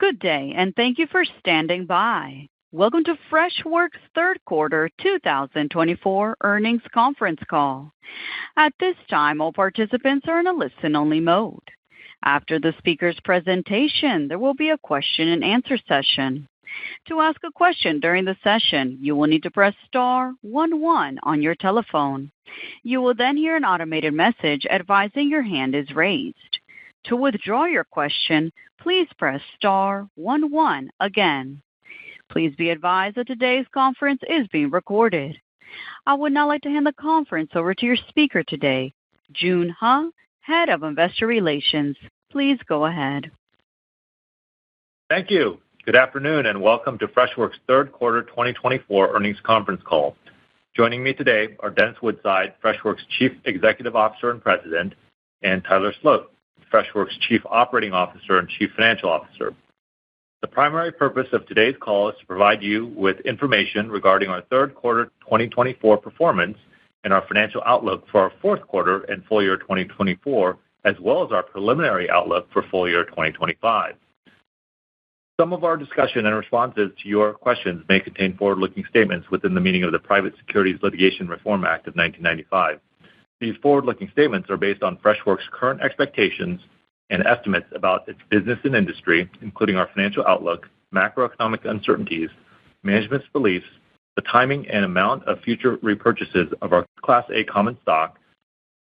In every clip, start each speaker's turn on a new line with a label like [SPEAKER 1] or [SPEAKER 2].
[SPEAKER 1] Good day, and thank you for standing by. Welcome to Freshworks' third quarter 2024 earnings conference call. At this time, all participants are in a listen-only mode. After the speaker's presentation, there will be a question-and-answer session. To ask a question during the session, you will need to press star 11 on your telephone. You will then hear an automated message advising your hand is raised. To withdraw your question, please press star 11 again. Please be advised that today's conference is being recorded. I would now like to hand the conference over to your speaker today, Joon Huh, Head of Investor Relations. Please go ahead.
[SPEAKER 2] Thank you. Good afternoon and welcome to Freshworks' third quarter 2024 earnings conference call. Joining me today are Dennis Woodside, Freshworks' Chief Executive Officer and President, and Tyler Sloat, Freshworks' Chief Operating Officer and Chief Financial Officer. The primary purpose of today's call is to provide you with information regarding our third quarter 2024 performance and our financial outlook for our fourth quarter and full year 2024, as well as our preliminary outlook for full year 2025. Some of our discussion and responses to your questions may contain forward-looking statements within the meaning of the Private Securities Litigation Reform Act of 1995. These forward-looking statements are based on Freshworks' current expectations and estimates about its business and industry, including our financial outlook, macroeconomic uncertainties, management's beliefs, the timing and amount of future repurchases of our Class A common stock,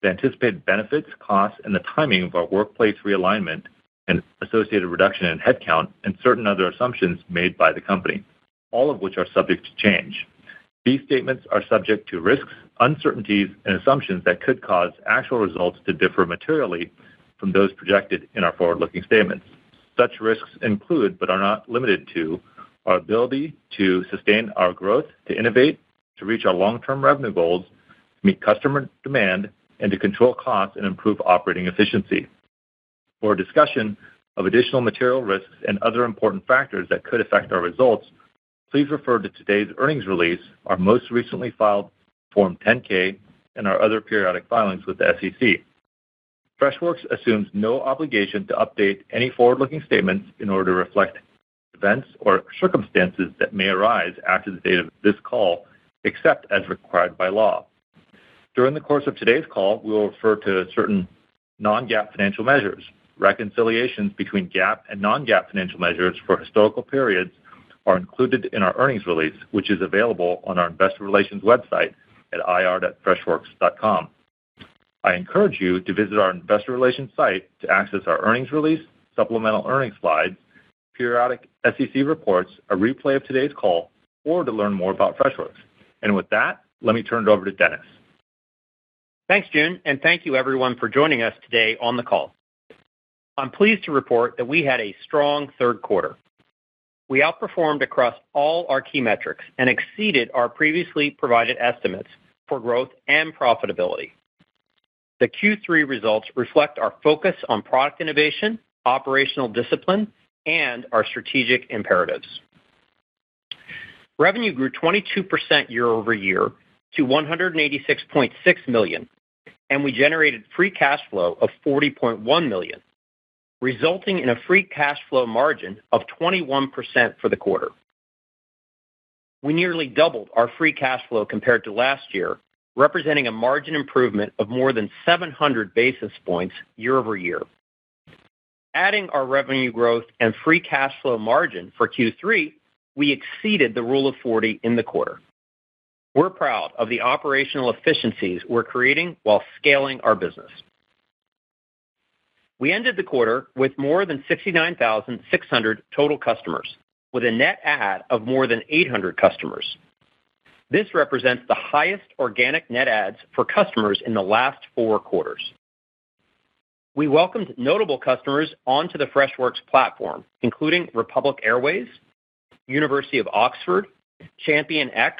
[SPEAKER 2] the anticipated benefits, costs, and the timing of our workplace realignment and associated reduction in headcount, and certain other assumptions made by the company, all of which are subject to change. These statements are subject to risks, uncertainties, and assumptions that could cause actual results to differ materially from those projected in our forward-looking statements. Such risks include, but are not limited to, our ability to sustain our growth, to innovate, to reach our long-term revenue goals, to meet customer demand, and to control costs and improve operating efficiency. For a discussion of additional material risks and other important factors that could affect our results, please refer to today's earnings release, our most recently filed Form 10-K, and our other periodic filings with the SEC. Freshworks assumes no obligation to update any forward-looking statements in order to reflect events or circumstances that may arise after the date of this call, except as required by law. During the course of today's call, we will refer to certain non-GAAP financial measures. Reconciliations between GAAP and non-GAAP financial measures for historical periods are included in our earnings release, which is available on our investor relations website at ir.freshworks.com. I encourage you to visit our investor relations site to access our earnings release, supplemental earnings slides, periodic SEC reports, a replay of today's call, or to learn more about Freshworks. And with that, let me turn it over to Dennis.
[SPEAKER 3] Thanks, Joon, and thank you everyone for joining us today on the call. I'm pleased to report that we had a strong third quarter. We outperformed across all our key metrics and exceeded our previously provided estimates for growth and profitability. The Q3 results reflect our focus on product innovation, operational discipline, and our strategic imperatives. Revenue grew 22% year over year to $186.6 million, and we generated free cash flow of $40.1 million, resulting in a free cash flow margin of 21% for the quarter. We nearly doubled our free cash flow compared to last year, representing a margin improvement of more than 700 basis points year over year. Adding our revenue growth and free cash flow margin for Q3, we exceeded the Rule of 40 in the quarter. We're proud of the operational efficiencies we're creating while scaling our business. We ended the quarter with more than 69,600 total customers, with a net add of more than 800 customers. This represents the highest organic net adds for customers in the last 4 quarters. We welcomed notable customers onto the Freshworks platform, including Republic Airways, University of Oxford, ChampionX,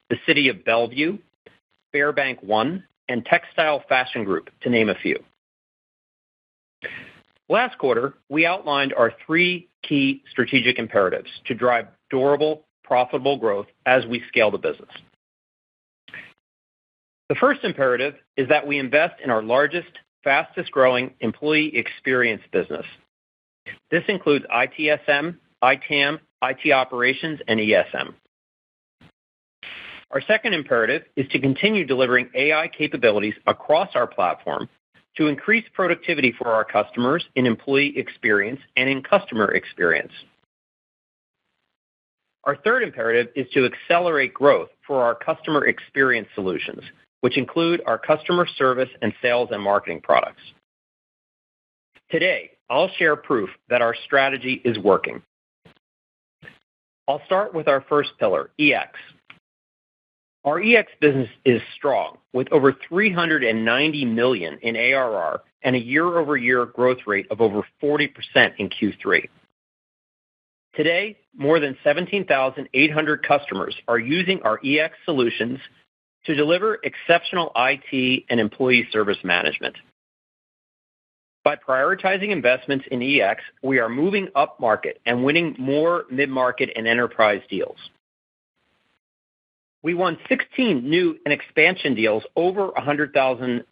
[SPEAKER 3] the City of Bellevue, Fairbank One, and Textile Fashion Group, to name a few. Last quarter, we outlined our 3 key strategic imperatives to drive durable, profitable growth as we scale the business. The first imperative is that we invest in our largest, fastest-growing employee experience business, This includes ITSM, ITAM, IT operations, and ESM. Our second imperative is to continue delivering AI capabilities across our platform to increase productivity for our customers in employee experience and in customer experience. Our third imperative is to accelerate growth for our customer experience solutions, which include our customer service and sales and marketing products. Today, I'll share proof that our strategy is working. I'll start with our first pillar, EX. Our EX business is strong, with over $390 million in ARR and a year-over-year growth rate of over 40% in Q3. Today, more than 17,800 customers are using our EX solutions to deliver exceptional IT and employee service management. By prioritizing investments in EX, we are moving up market and winning more mid-market and enterprise deals. We won 16 new and expansion deals over $100,000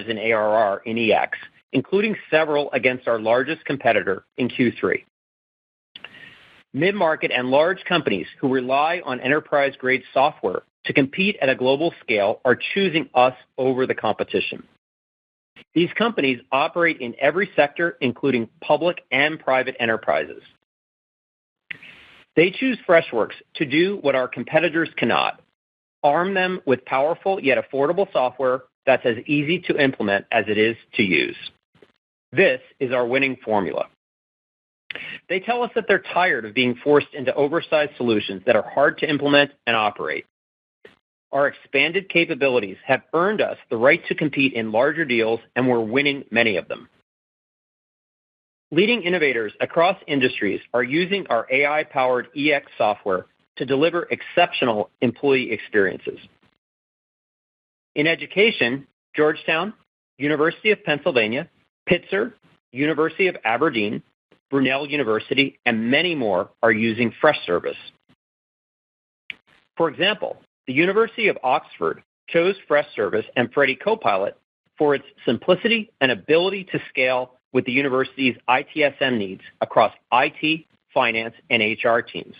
[SPEAKER 3] in ARR in EX, including several against our largest competitor in Q3. Mid-market and large companies who rely on enterprise-grade software to compete at a global scale are choosing us over the competition. These companies operate in every sector, including public and private enterprises. They choose Freshworks to do what our competitors cannot: arm them with powerful yet affordable software that's as easy to implement as it is to use. This is our winning formula. They tell us that they're tired of being forced into oversized solutions that are hard to implement and operate. Our expanded capabilities have earned us the right to compete in larger deals, and we're winning many of them. Leading innovators across industries are using our AI-powered EX software to deliver exceptional employee experiences. In education, Georgetown, University of Pennsylvania, Pitzer, University of Aberdeen, Brunel University, and many more are using Freshservice. For example, the University of Oxford chose Freshservice and Freddy Copilot for its simplicity and ability to scale with the university's ITSM needs across IT, finance, and HR teams.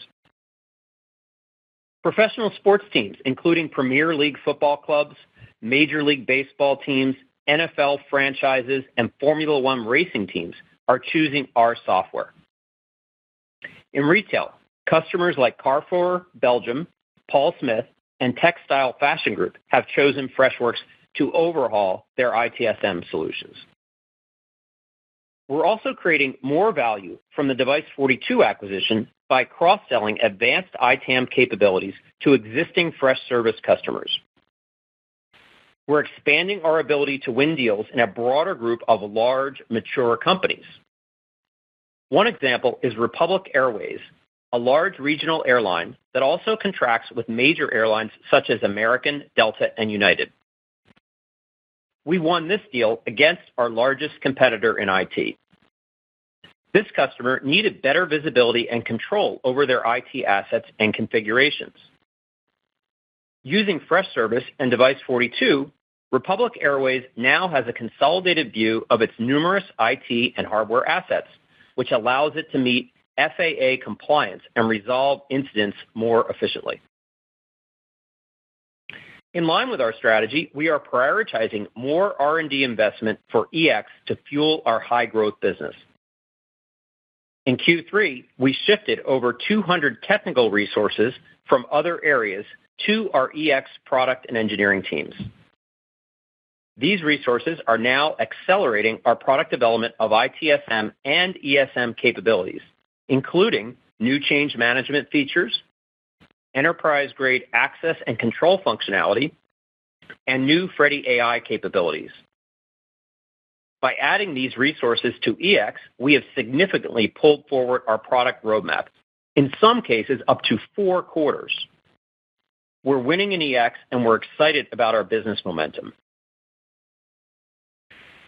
[SPEAKER 3] Professional sports teams, including Premier League football clubs, Major League Baseball teams, NFL franchises, and Formula One racing teams, are choosing our software. In retail, customers like Carrefour Belgium, Paul Smith, and Textile Fashion Group have chosen Freshworks to overhaul their ITSM solutions. We're also creating more value from the Device42 acquisition by cross-selling advanced ITAM capabilities to existing Freshservice customers. We're expanding our ability to win deals in a broader group of large, mature companies. One example is Republic Airways, a large regional airline that also contracts with major airlines such as American, Delta, and United. We won this deal against our largest competitor in IT. This customer needed better visibility and control over their IT assets and configurations. Using Freshservice and Device42, Republic Airways now has a consolidated view of its numerous IT and hardware assets, which allows it to meet FAA compliance and resolve incidents more efficiently. In line with our strategy, we are prioritizing more R&D investment for EX to fuel our high-growth business. In Q3, we shifted over 200 technical resources from other areas to our EX product and engineering teams. These resources are now accelerating our product development of ITSM and ESM capabilities, including new change management features, enterprise-grade access and control functionality, and new Freddy AI capabilities. By adding these resources to EX, we have significantly pulled forward our product roadmap, in some cases up to 4 quarters. We're winning in EX, and we're excited about our business momentum.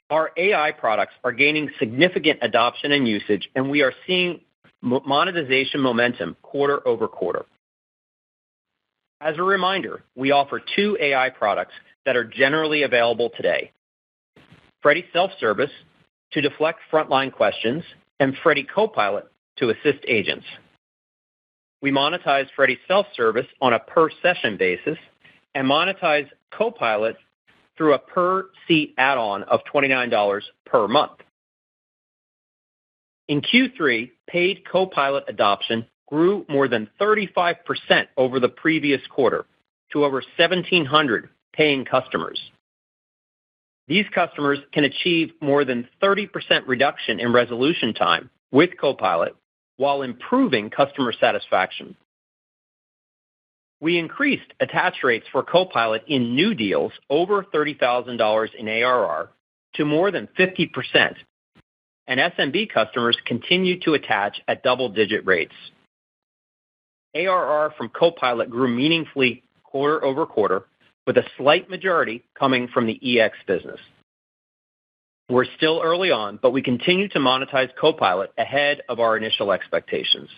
[SPEAKER 3] Our AI products are gaining significant adoption and usage, and we are seeing monetization momentum quarter over quarter. As a reminder, we offer 2 AI products that are generally available today: Freddy Self-Service to deflect frontline questions, and Freddy Copilot to assist agents. We monetize Freddy Self-Service on a per-session basis and monetize Copilot through a per-seat add-on of $29 per month. In Q3, paid Copilot adoption grew more than 35% over the previous quarter to over 1,700 paying customers. These customers can achieve more than 30% reduction in resolution time with Copilot while improving customer satisfaction. We increased attach rates for Copilot in new deals over $30,000 in ARR to more than 50%, and SMB customers continued to attach at double-digit rates. ARR from Copilot grew meaningfully quarter over quarter, with a slight majority coming from the EX business. We're still early on, but we continue to monetize Copilot ahead of our initial expectations.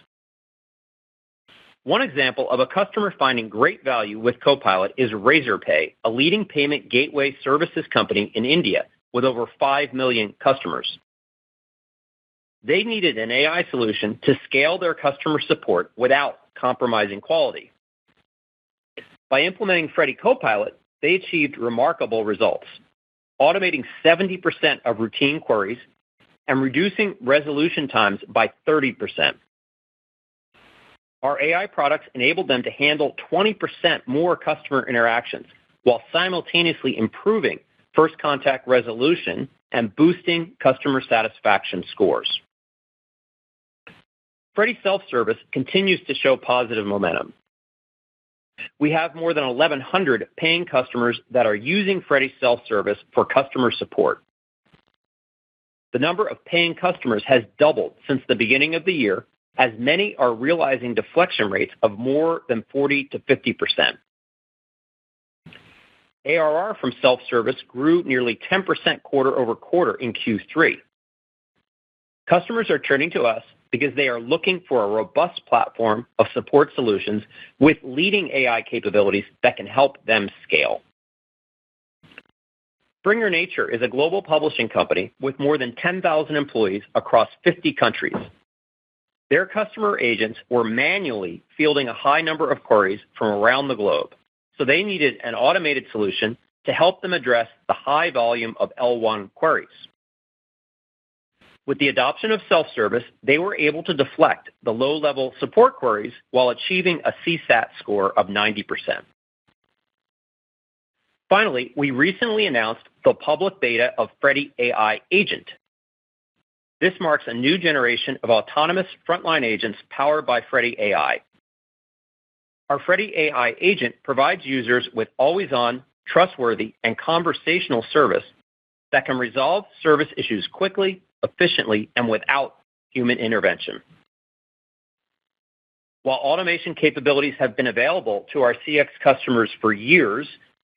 [SPEAKER 3] One example of a customer finding great value with Copilot is Razorpay, a leading payment gateway services company in India with over 5 million customers. They needed an AI solution to scale their customer support without compromising quality. By implementing Freddy Copilot, they achieved remarkable results, automating 70% of routine queries and reducing resolution times by 30%. Our AI products enabled them to handle 20% more customer interactions while simultaneously improving first contact resolution and boosting customer satisfaction scores. Freddy Self-Service continues to show positive momentum. We have more than 1,100 paying customers that are using Freddy Self-Service for customer support. The number of paying customers has doubled since the beginning of the year, as many are realizing deflection rates of more than 40 to 50%. ARR from self-service grew nearly 10% quarter over quarter in Q3. Customers are turning to us because they are looking for a robust platform of support solutions with leading AI capabilities that can help them scale. Springer Nature is a global publishing company with more than 10,000 employees across 50 countries. Their customer agents were manually fielding a high number of queries from around the globe, so they needed an automated solution to help them address the high volume of L1 queries. With the adoption of self-service, they were able to deflect the low-level support queries while achieving a CSAT score of 90%. Finally, we recently announced the public beta of Freddy AI Agent. This marks a new generation of autonomous frontline agents powered by Freddy AI. Our Freddy AI Agent provides users with always-on, trustworthy, and conversational service that can resolve service issues quickly, efficiently, and without human intervention. While automation capabilities have been available to our CX customers for years,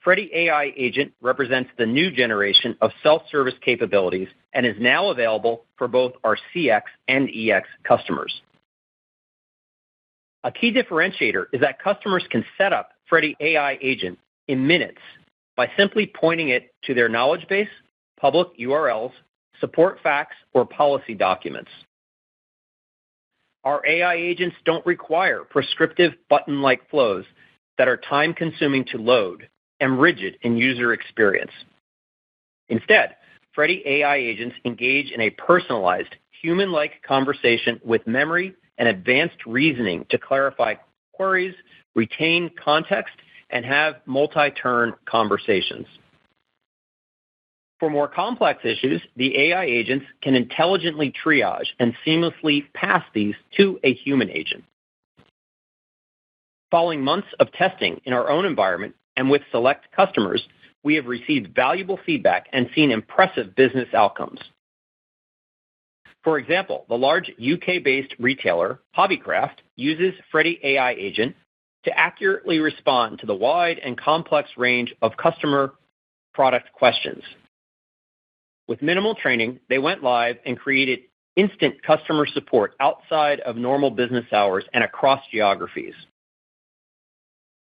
[SPEAKER 3] Freddy AI Agent represents the new generation of self-service capabilities and is now available for both our CX and EX customers. A key differentiator is that customers can set up Freddy AI Agent in minutes by simply pointing it to their knowledge base, public URLs, support facts, or policy documents. Our AI agents don't require prescriptive button-like flows that are time-consuming to load and rigid in user experience. Instead, Freddy AI agents engage in a personalized, human-like conversation with memory and advanced reasoning to clarify queries, retain context, and have multi-turn conversations. For more complex issues, the AI agents can intelligently triage and seamlessly pass these to a human agent. Following months of testing in our own environment and with select customers, we have received valuable feedback and seen impressive business outcomes. For example, the large UK-based retailer, Hobbycraft, uses Freddy AI Agent to accurately respond to the wide and complex range of customer product questions. With minimal training, they went live and created instant customer support outside of normal business hours and across geographies.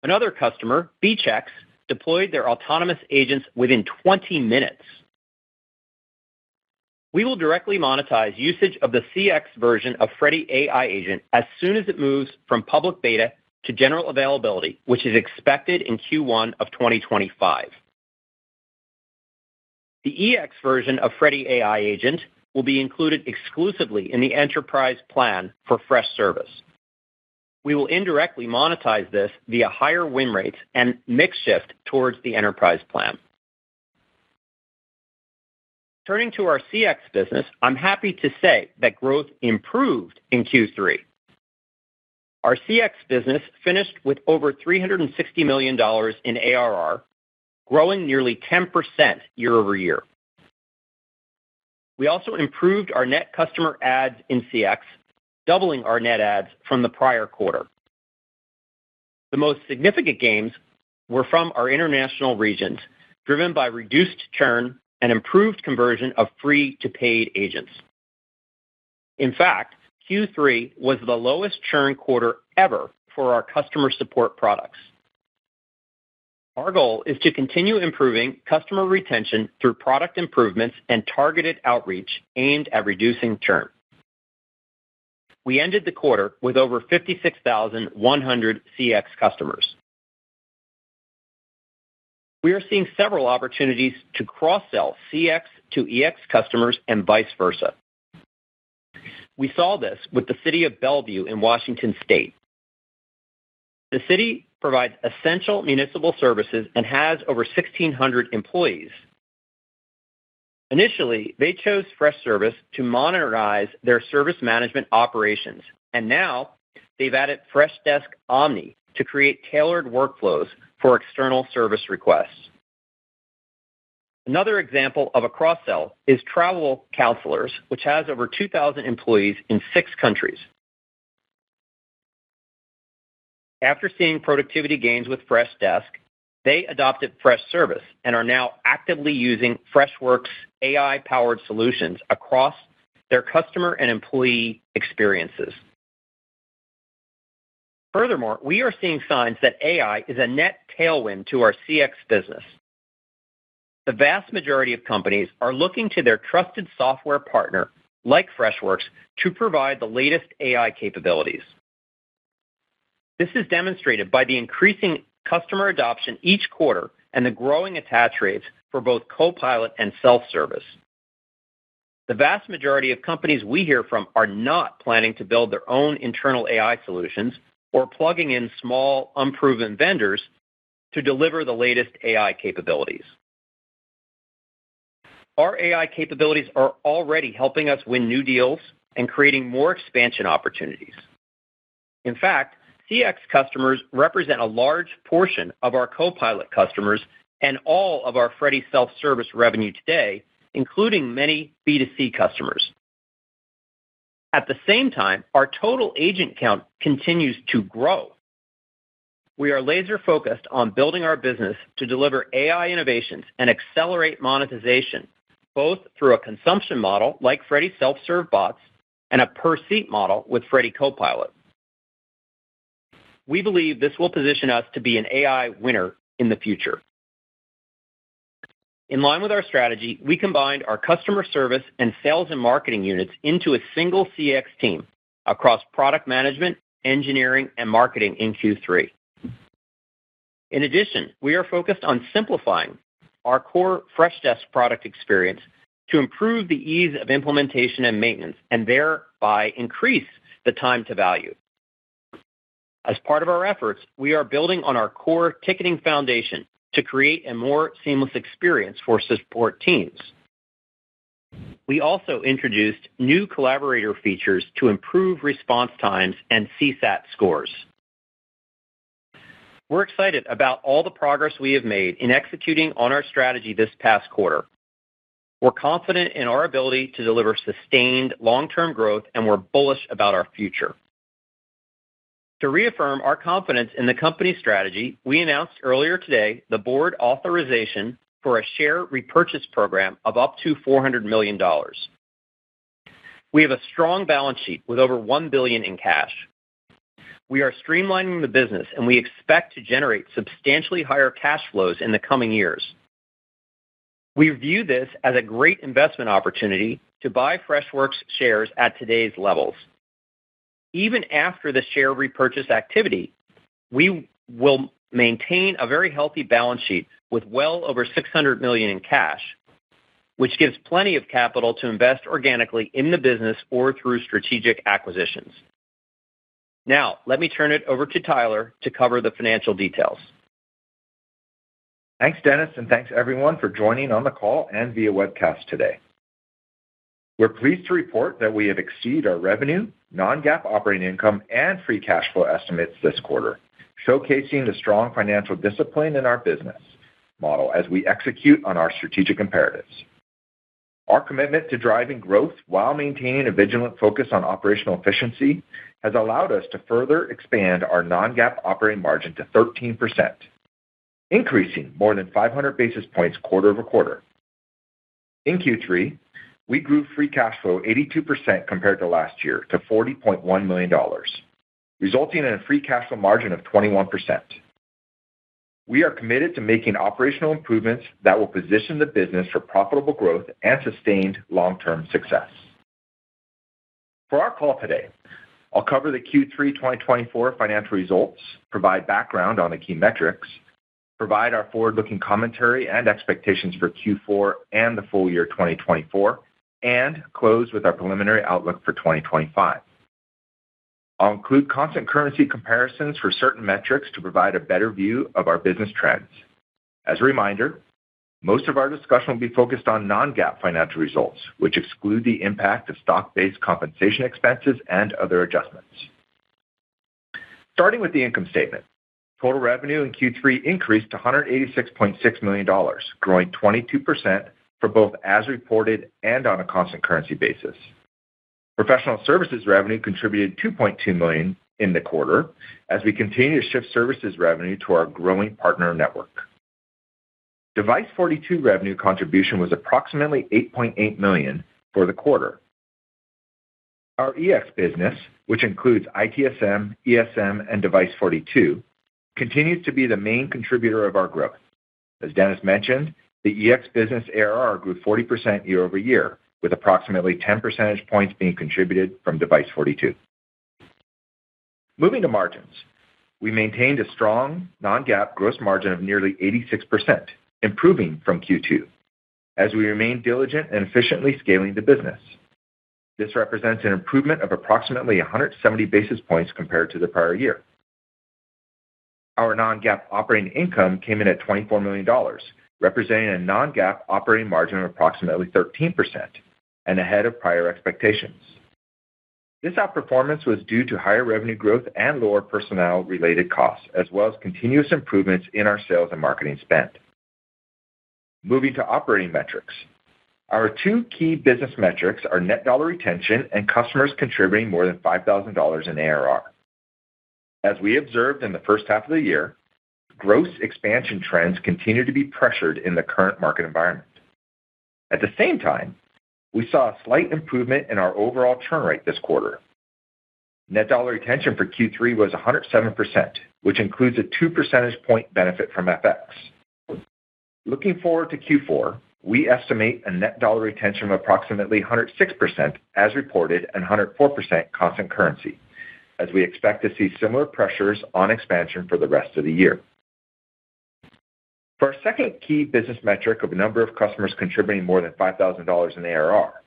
[SPEAKER 3] Another customer, Beachex, deployed their autonomous agents within 20 minutes. We will directly monetize usage of the CX version of Freddy AI Agent as soon as it moves from public beta to general availability, which is expected in Q1 of 2025. The EX version of Freddy AI Agent will be included exclusively in the enterprise plan for Freshservice. We will indirectly monetize this via higher win rates and mix shift towards the enterprise plan. Turning to our CX business, I'm happy to say that growth improved in Q3. Our CX business finished with over $360 million in ARR, growing nearly 10% year over year. We also improved our net customer adds in CX, doubling our net adds from the prior quarter. The most significant gains were from our international regions, driven by reduced churn and improved conversion of free to paid agents. In fact, Q3 was the lowest churn quarter ever for our customer support products. Our goal is to continue improving customer retention through product improvements and targeted outreach aimed at reducing churn. We ended the quarter with over 56,100 CX customers. We are seeing several opportunities to cross-sell CX to EX customers and vice versa. We saw this with the City of Bellevue in Washington State. The city provides essential municipal services and has over 1,600 employees. Initially, they chose Freshservice to modernize their service management operations, and now they've added Freshdesk Omni to create tailored workflows for external service requests. Another example of a cross-sell is Travel Counselors, which has over 2,000 employees in 6 countries. After seeing productivity gains with Freshdesk, they adopted Freshservice and are now actively using Freshworks AI-powered solutions across their customer and employee experiences. Furthermore, we are seeing signs that AI is a net tailwind to our CX business. The vast majority of companies are looking to their trusted software partner, like Freshworks, to provide the latest AI capabilities. This is demonstrated by the increasing customer adoption each quarter and the growing attach rates for both Copilot and self-service. The vast majority of companies we hear from are not planning to build their own internal AI solutions or plugging in small, unproven vendors to deliver the latest AI capabilities. Our AI capabilities are already helping us win new deals and creating more expansion opportunities. In fact, CX customers represent a large portion of our Copilot customers and all of our Freddy self-service revenue today, including many B2C customers. At the same time, our total agent count continues to grow. We are laser-focused on building our business to deliver AI innovations and accelerate monetization, both through a consumption model like Freddy self-serve bots and a per-seat model with Freddy Copilot. We believe this will position us to be an AI winner in the future. In line with our strategy, we combined our customer service and sales and marketing units into a single CX team across product management, engineering, and marketing in Q3. In addition, we are focused on simplifying our core Freshdesk product experience to improve the ease of implementation and maintenance and thereby increase the time to value. As part of our efforts, we are building on our core ticketing foundation to create a more seamless experience for support teams. We also introduced new collaborator features to improve response times and CSAT scores. We're excited about all the progress we have made in executing on our strategy this past quarter. We're confident in our ability to deliver sustained long-term growth, and we're bullish about our future. To reaffirm our confidence in the company's strategy, we announced earlier today the board authorization for a share repurchase program of up to $400 million. We have a strong balance sheet with over $1 billion in cash. We are streamlining the business, and we expect to generate substantially higher cash flows in the coming years. We view this as a great investment opportunity to buy Freshworks shares at today's levels. Even after the share repurchase activity, we will maintain a very healthy balance sheet with well over $600 million in cash, which gives plenty of capital to invest organically in the business or through strategic acquisitions. Now, let me turn it over to Tyler to cover the financial details.
[SPEAKER 4] Thanks, Dennis, and thanks everyone for joining on the call and via webcast today. We're pleased to report that we have exceeded our revenue, non-GAAP operating income, and free cash flow estimates this quarter, showcasing the strong financial discipline in our business model as we execute on our strategic imperatives. Our commitment to driving growth while maintaining a vigilant focus on operational efficiency has allowed us to further expand our non-GAAP operating margin to 13%, increasing more than 500 basis points quarter-over-quarter. In Q3, we grew free cash flow 82% compared to last year to $40.1 million, resulting in a free cash flow margin of 21%. We are committed to making operational improvements that will position the business for profitable growth and sustained long-term success. For our call today, I'll cover the Q3 2024 financial results, provide background on the key metrics, provide our forward-looking commentary and expectations for Q4 and the full year 2024, and close with our preliminary outlook for 2025. I'll include constant currency comparisons for certain metrics to provide a better view of our business trends. As a reminder, most of our discussion will be focused on non-GAAP financial results, which exclude the impact of stock-based compensation expenses and other adjustments. Starting with the income statement, total revenue in Q3 increased to $186.6 million, growing 22% for both as reported and on a constant currency basis. Professional services revenue contributed $2.2 million in the quarter as we continue to shift services revenue to our growing partner network. Device42 revenue contribution was approximately $8.8 million for the quarter. Our EX business, which includes ITSM, ESM, and Device42, continues to be the main contributor of our growth. As Dennis mentioned, the EX business ARR grew 40% year-over-year, with approximately 10 percentage points being contributed from Device42. Moving to margins, we maintained a strong non-GAAP gross margin of nearly 86%, improving from Q2, as we remain diligent and efficiently scaling the business. This represents an improvement of approximately 170 basis points compared to the prior year. Our non-GAAP operating income came in at $24 million, representing a non-GAAP operating margin of approximately 13% and ahead of prior expectations. This outperformance was due to higher revenue growth and lower personnel-related costs, as well as continuous improvements in our sales and marketing spend. Moving to operating metrics, our two key business metrics are net dollar retention and customers contributing more than $5,000 in ARR. As we observed in the first half of the year, gross expansion trends continue to be pressured in the current market environment. At the same time, we saw a slight improvement in our overall churn rate this quarter. Net dollar retention for Q3 was 107%, which includes a 2 percentage point benefit from FX. Looking forward to Q4, we estimate a net dollar retention of approximately 106% as reported and 104% constant currency, as we expect to see similar pressures on expansion for the rest of the year. For our second key business metric of a number of customers contributing more than $5,000 in ARR,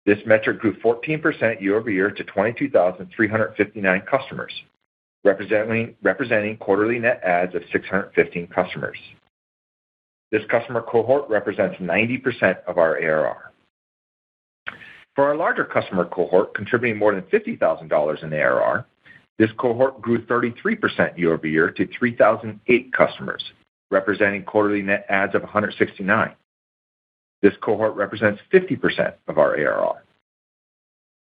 [SPEAKER 4] this metric grew 14% year-over-year to 22,359 customers, representing quarterly net adds of 615 customers. This customer cohort represents 90% of our ARR. For our larger customer cohort contributing more than $50,000 in ARR, this cohort grew 33% year-over-year to 3,008 customers, representing quarterly net adds of 169. This cohort represents 50% of our ARR.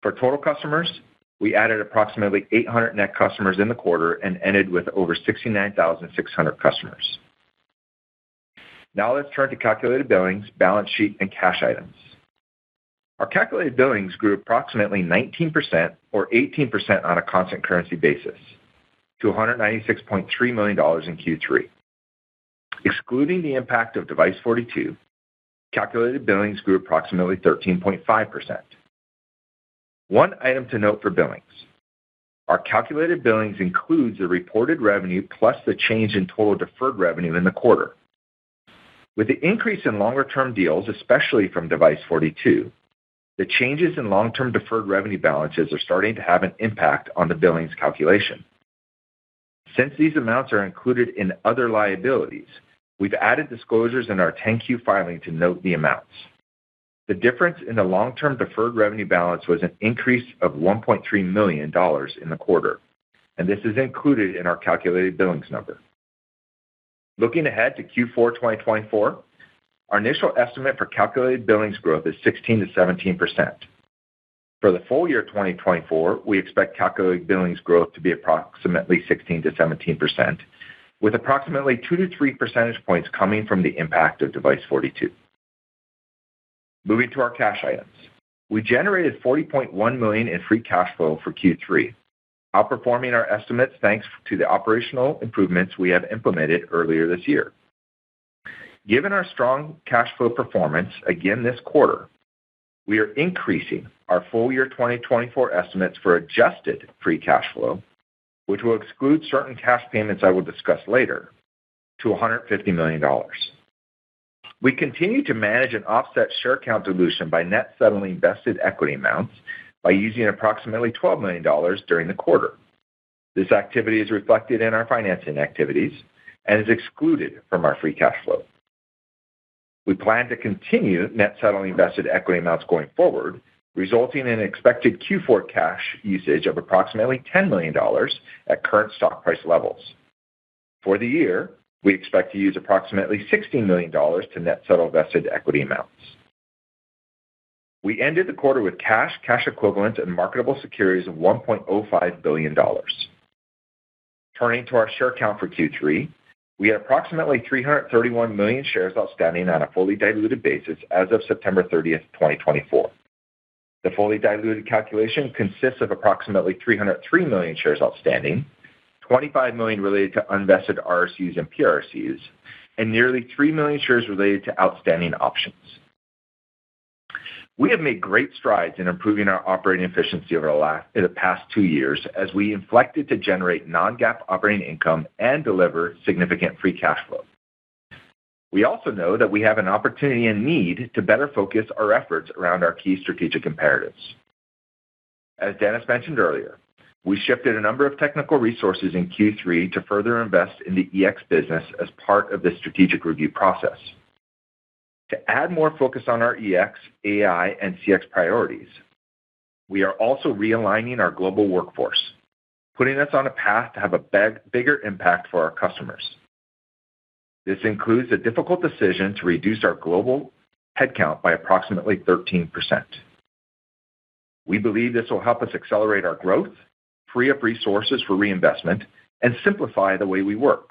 [SPEAKER 4] For total customers, we added approximately 800 net customers in the quarter and ended with over 69,600 customers. Now let's turn to calculated billings, balance sheet, and cash items. Our calculated billings grew approximately 19% or 18% on a constant currency basis to $196.3 million in Q3. Excluding the impact of Device42, Calculated billings grew approximately 13.5%. One item to note for billings. Our calculated billings includes the reported revenue plus the change in total deferred revenue in the quarter. With the increase in longer-term deals, especially from Device42, the changes in long-term deferred revenue balances are starting to have an impact on the billings calculation. Since these amounts are included in other liabilities, we've added disclosures in our 10-Q filing to note the amounts. The difference in the long-term deferred revenue balance was an increase of $1.3 million in the quarter, and this is included in our calculated billings number. Looking ahead to Q4 2024, our initial estimate for calculated billings growth is 16 to 17%. For the full year 2024, we expect calculated billings growth to be approximately 16 to 17%, with approximately 2 to 3 percentage points coming from the impact of Device42. Moving to our cash items. We generated $40.1 million in free cash flow for Q3, outperforming our estimates thanks to the operational improvements we have implemented earlier this year. Given our strong cash flow performance again this quarter, we are increasing our full year 2024 estimates for adjusted free cash flow, which will exclude certain cash payments I will discuss later, to $150 million. We continue to manage and offset share count dilution by net settling vested equity amounts by using approximately $12 million during the quarter. This activity is reflected in our financing activities and is excluded from our free cash flow. We plan to continue net settling vested equity amounts going forward, resulting in expected Q4 cash usage of approximately $10 million at current stock price levels. For the year, we expect to use approximately $16 million to net settle vested equity amounts. We ended the quarter with cash, cash equivalents, and marketable securities of $1.05 billion. Turning to our share count for Q3, we had approximately 331 million shares outstanding on a fully diluted basis as of September 30th, 2024. The fully diluted calculation consists of approximately 303 million shares outstanding, 25 million related to unvested RSUs and PRSUs, and nearly 3 million shares related to outstanding options. We have made great strides in improving our operating efficiency over the past 2 years as we inflected to generate non-GAAP operating income and deliver significant free cash flow. We also know that we have an opportunity and need to better focus our efforts around our key strategic imperatives. As Dennis mentioned earlier, we shifted a number of technical resources in Q3 to further invest in the EX business as part of the strategic review process. To add more focus on our EX, AI, and CX priorities, we are also realigning our global workforce, putting us on a path to have a bigger impact for our customers. This includes the difficult decision to reduce our global headcount by approximately 13%. We believe this will help us accelerate our growth, free up resources for reinvestment, and simplify the way we work,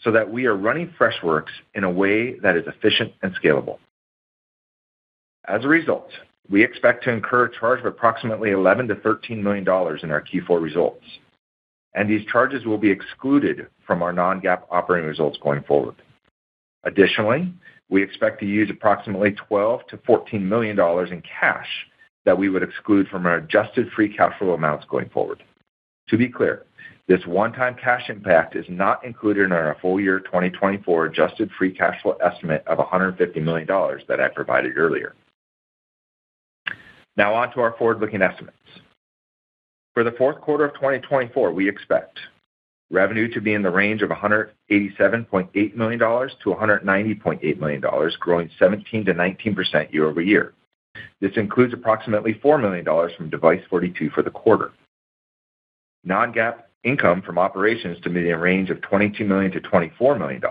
[SPEAKER 4] so that we are running Freshworks in a way that is efficient and scalable. As a result, we expect to incur a charge of approximately $11 to $13 million in our Q4 results, and these charges will be excluded from our non-GAAP operating results going forward. Additionally, we expect to use approximately $12 to $14 million in cash that we would exclude from our adjusted free cash flow amounts going forward. To be clear, this one-time cash impact is not included in our full year 2024 adjusted free cash flow estimate of $150 million that I provided earlier. Now on to our forward-looking estimates. For the fourth quarter of 2024, we expect revenue to be in the range of $187.8 million to $190.8 million, growing 17 to 19% year over year. This includes approximately $4 million from Device42 for the quarter. Non-GAAP income from operations to be in the range of $22 million to $24 million,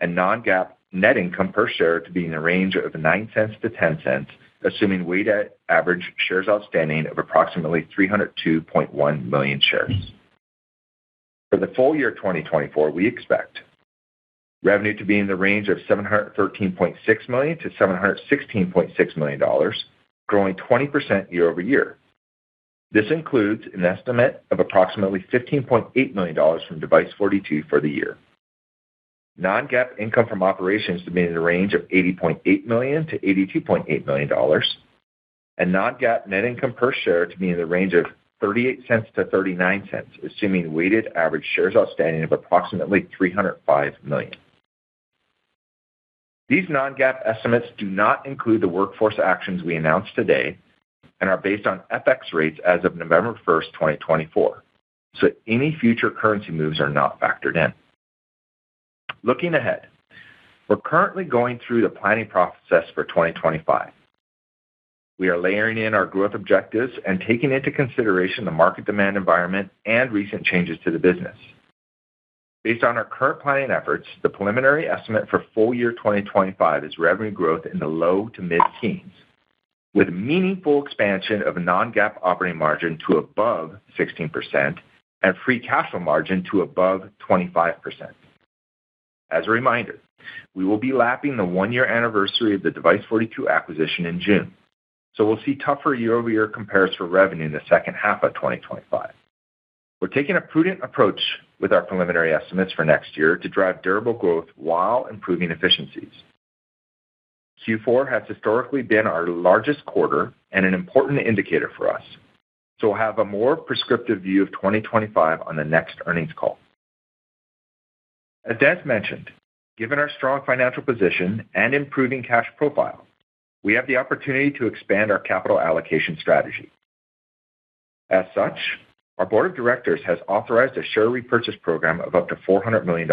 [SPEAKER 4] and non-GAAP net income per share to be in the range of 9 cents to 10 cents, assuming weighted average shares outstanding of approximately 302.1 million shares. For the full year 2024, we expect revenue to be in the range of $713.6 million to $716.6 million, growing 20% year over year. This includes an estimate of approximately $15.8 million from Device42 for the year. non-GAAP income from operations to be in the range of $80.8 million to $82.8 million, and non-GAAP net income per share to be in the range of 38 cents to 39 cents, assuming weighted average shares outstanding of approximately 305 million. These non-GAAP estimates do not include the workforce actions we announced today and are based on FX rates as of November 1st, 2024, so any future currency moves are not factored in. Looking ahead, we're currently going through the planning process for 2025. We are layering in our growth objectives and taking into consideration the market demand environment and recent changes to the business. Based on our current planning efforts, the preliminary estimate for full year 2025 is revenue growth in the low to mid-teens, with meaningful expansion of non-GAAP operating margin to above 16% and free cash flow margin to above 25%. As a reminder, we will be lapping the one-year anniversary of the Device42 acquisition in June, so we'll see tougher year-over-year compares for revenue in the second half of 2025. We're taking a prudent approach with our preliminary estimates for next year to drive durable growth while improving efficiencies. Q4 has historically been our largest quarter and an important indicator for us, so we'll have a more prescriptive view of 2025 on the next earnings call. As Dennis mentioned, given our strong financial position and improving cash profile, we have the opportunity to expand our capital allocation strategy. As such, our board of directors has authorized a share repurchase program of up to $400 million.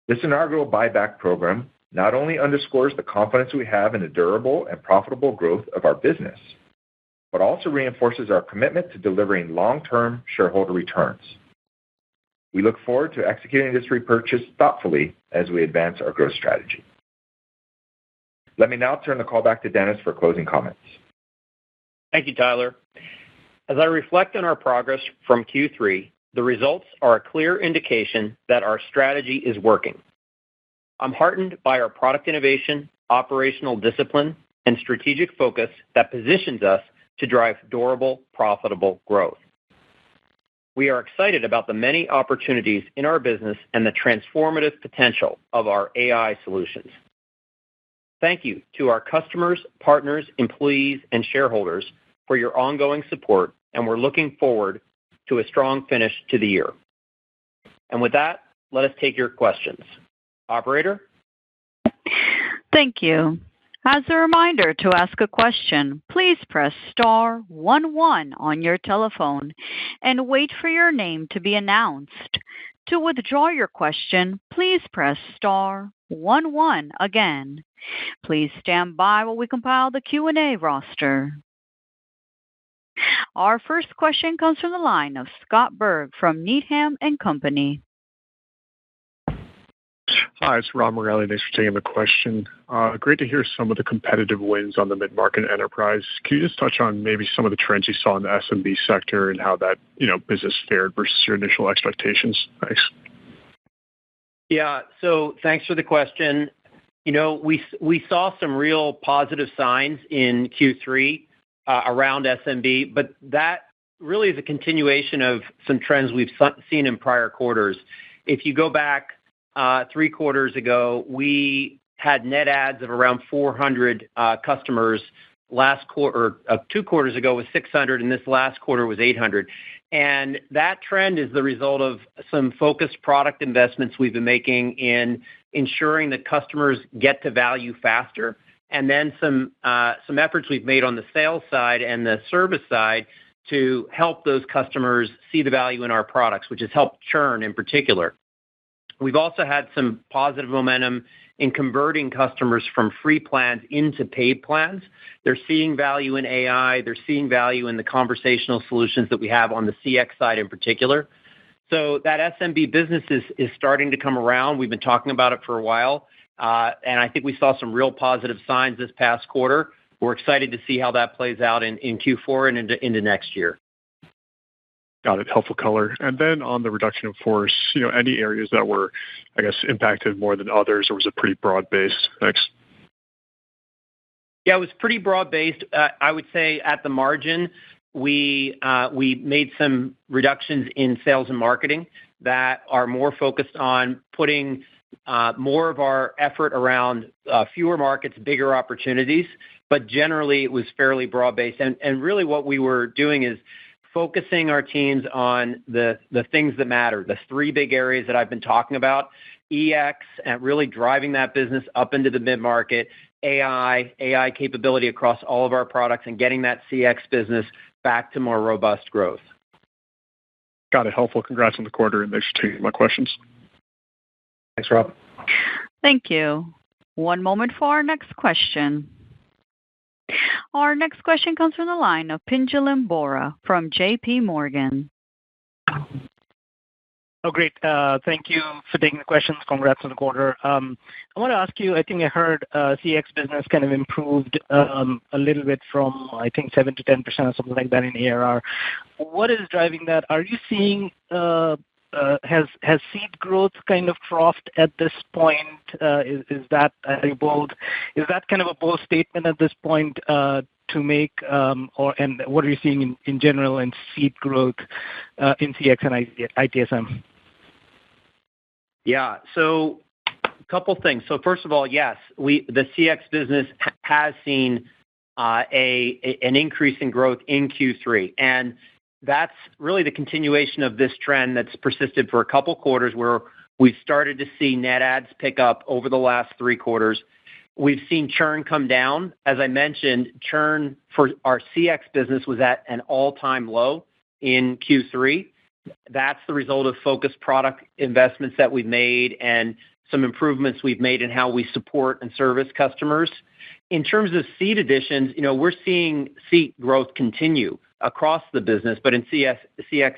[SPEAKER 4] This inaugural buyback program not only underscores the confidence we have in the durable and profitable growth of our business, but also reinforces our commitment to delivering long-term shareholder returns. We look forward to executing this repurchase thoughtfully as we advance our growth strategy. Let me now turn the call back to Dennis for closing comments.
[SPEAKER 3] Thank you, Tyler. As I reflect on our progress from Q3, the results are a clear indication that our strategy is working. I'm heartened by our product innovation, operational discipline, and strategic focus that positions us to drive durable, profitable growth. We are excited about the many opportunities in our business and the transformative potential of our AI solutions. Thank you to our customers, partners, employees, and shareholders for your ongoing support, and we're looking forward to a strong finish to the year. And with that, let us take your questions. Operator?
[SPEAKER 1] Thank you. As a reminder to ask a question, please press star 11 on your telephone and wait for your name to be announced. To withdraw your question, please press star 11 again. Please stand by while we compile the Q&A roster. Our first question comes from the line of Scott Berg from Needham & Company.
[SPEAKER 5] Hi, it's Rob Morelli. Thanks for taking the question. Great to hear some of the competitive wins on the mid-market enterprise. Can you just touch on maybe some of the trends you saw in the SMB sector and how that business fared versus your initial expectations? Thanks.
[SPEAKER 3] Yeah, so thanks for the question. We saw some real positive signs in Q3 around SMB, but that really is a continuation of some trends we've seen in prior quarters. If you go back 3 quarters ago, we had net adds of around 400 customers. Last quarter, 2 quarters ago was 600, and this last quarter was 800. And that trend is the result of some focused product investments we've been making in ensuring that customers get to value faster, and then some efforts we've made on the sales side and the service side to help those customers see the value in our products, which has helped churn in particular. We've also had some positive momentum in converting customers from free plans into paid plans. They're seeing value in AI. They're seeing value in the conversational solutions that we have on the CX side in particular. So that SMB business is starting to come around. We've been talking about it for a while, and I think we saw some real positive signs this past quarter. We're excited to see how that plays out in Q4 and into next year.
[SPEAKER 5] Got it. Helpful color. And then on the reduction in force, any areas that were, impacted more than others, or was it pretty broad-based? Thanks.
[SPEAKER 3] Yeah, it was pretty broad-based. I would say at the margin, we made some reductions in sales and marketing that are more focused on putting more of our effort around fewer markets, bigger opportunities, but generally it was fairly broad-based. And really what we were doing is focusing our teams on the things that matter, the three big areas that I've been talking about, EX, and really driving that business up into the mid-market, AI capability across all of our products, and getting that CX business back to more robust growth.
[SPEAKER 5] Got it. Helpful. Congrats on the quarter, and thanks for taking my questions.
[SPEAKER 4] Thanks, Rob.
[SPEAKER 1] Thank you. One moment for our next question. Our next question comes from the line of Pinjalim Bora from JP Morgan.
[SPEAKER 6] Oh, great. Thank you for taking the questions. Congrats on the quarter. I want to ask you, I think I heard CX business kind of improved a little bit from, I think, 7 to 10% or something like that in ARR. What is driving that? Are you seeing, has seat growth kind of troughed at this point? Is that a bold, is that kind of a bold statement at this point to make, and what are you seeing in general in seat growth in CX and ITSM?
[SPEAKER 3] Yeah. So a couple things. So first of all, yes, the CX business has seen an increase in growth in Q3, and that's really the continuation of this trend that's persisted for a couple quarters, where we've started to see net adds pick up over the last 3 quarters. We've seen churn come down. As I mentioned, churn for our CX business was at an all-time low in Q3. That's the result of focused product investments that we've made and some improvements we've made in how we support and service customers. In terms of seat additions, we're seeing seat growth continue across the business, but in CX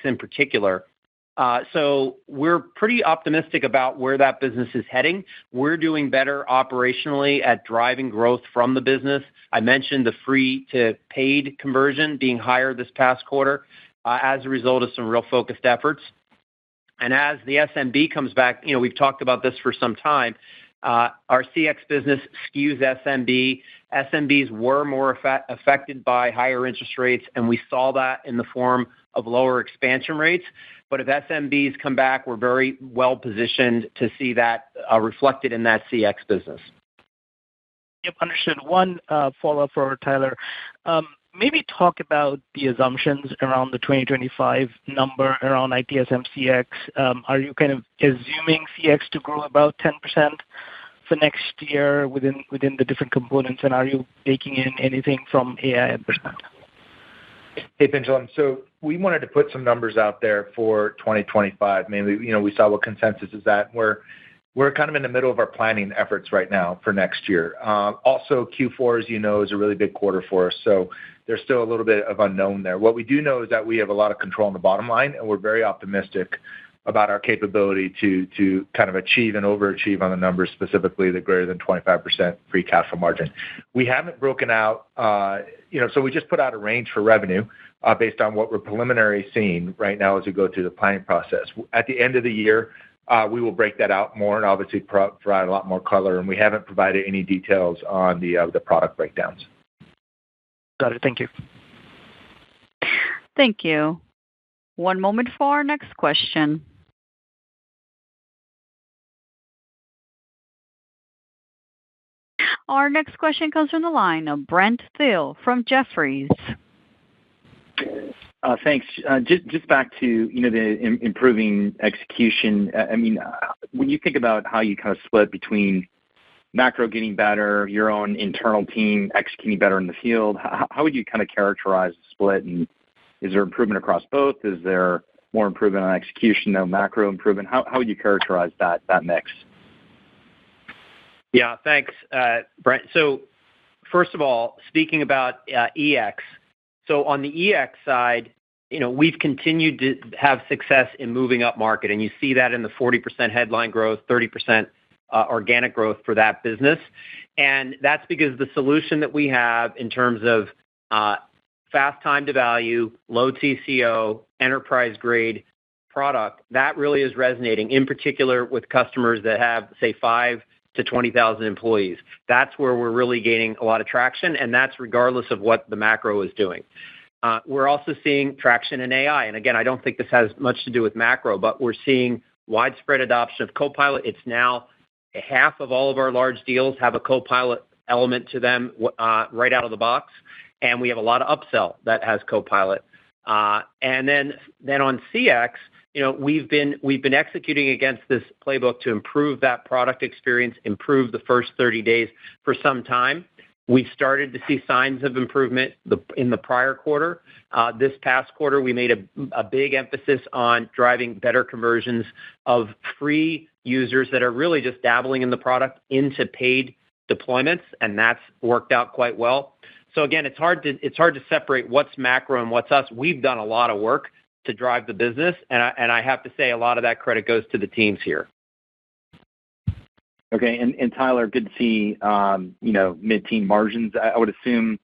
[SPEAKER 3] in particular. So we're pretty optimistic about where that business is heading. We're doing better operationally at driving growth from the business. I mentioned the free to paid conversion being higher this past quarter as a result of some real focused efforts. And as the SMB comes back, we've talked about this for some time. Our CX business skews SMB. SMBs were more affected by higher interest rates, and we saw that in the form of lower expansion rates. But if SMBs come back, we're very well positioned to see that reflected in that CX business.
[SPEAKER 6] Yep, understood. One follow-up for Tyler. Maybe talk about the assumptions around the 2025 number around ITSM CX. Are you kind of assuming CX to grow about 10% for next year within the different components, and are you baking in anything from AI at this point?
[SPEAKER 4] Hey, Pinjalim. So we wanted to put some numbers out there for 2025. Mainly, we saw what consensus is at. We're kind of in the middle of our planning efforts right now for next year. Also, Q4, as you know, is a really big quarter for us, so there's still a little bit of unknown there. What we do know is that we have a lot of control on the bottom line, and we're very optimistic about our capability to kind of achieve and overachieve on the numbers, specifically the greater than 25% free cash flow margin. We haven't broken out, so we just put out a range for revenue based on what we're preliminary seeing right now as we go through the planning process. At the end of the year, we will break that out more and obviously provide a lot more color, and we haven't provided any details on the product breakdowns.
[SPEAKER 6] Got it. Thank you.
[SPEAKER 1] Thank you. One moment for our next question. Our next question comes from the line of Brent Thill from Jefferies.
[SPEAKER 7] Thanks. Just back to the improving execution. I mean, when you think about how you kind of split between macro getting better, your own internal team executing better in the field, how would you kind of characterize the split? And is there improvement across both? Is there more improvement on execution, no macro improvement? How would you characterize that mix?
[SPEAKER 3] Yeah, thanks, Brent. So first of all, speaking about EX, so on the EX side, we've continued to have success in moving up market, and you see that in the 40% headline growth, 30% organic growth for that business. And that's because the solution that we have in terms of fast time to value, low TCO, enterprise-grade product, that really is resonating, in particular with customers that have, say, 5 to 20,000 employees. That's where we're really gaining a lot of traction, and that's regardless of what the macro is doing. We're also seeing traction in AI. And again, I don't think this has much to do with macro, but we're seeing widespread adoption of Copilot. It's now half of all of our large deals have a Copilot element to them right out of the box, and we have a lot of upsell that has Copilot. And then on CX, we've been executing against this playbook to improve that product experience, improve the first 30 days for some time. We started to see signs of improvement in the prior quarter. This past quarter, we made a big emphasis on driving better conversions of free users that are really just dabbling in the product into paid deployments, and that's worked out quite well. So again, it's hard to separate what's macro and what's us. We've done a lot of work to drive the business, and I have to say a lot of that credit goes to the teams here.
[SPEAKER 7] Okay, and Tyler, good to see mid-teen margins. I would assume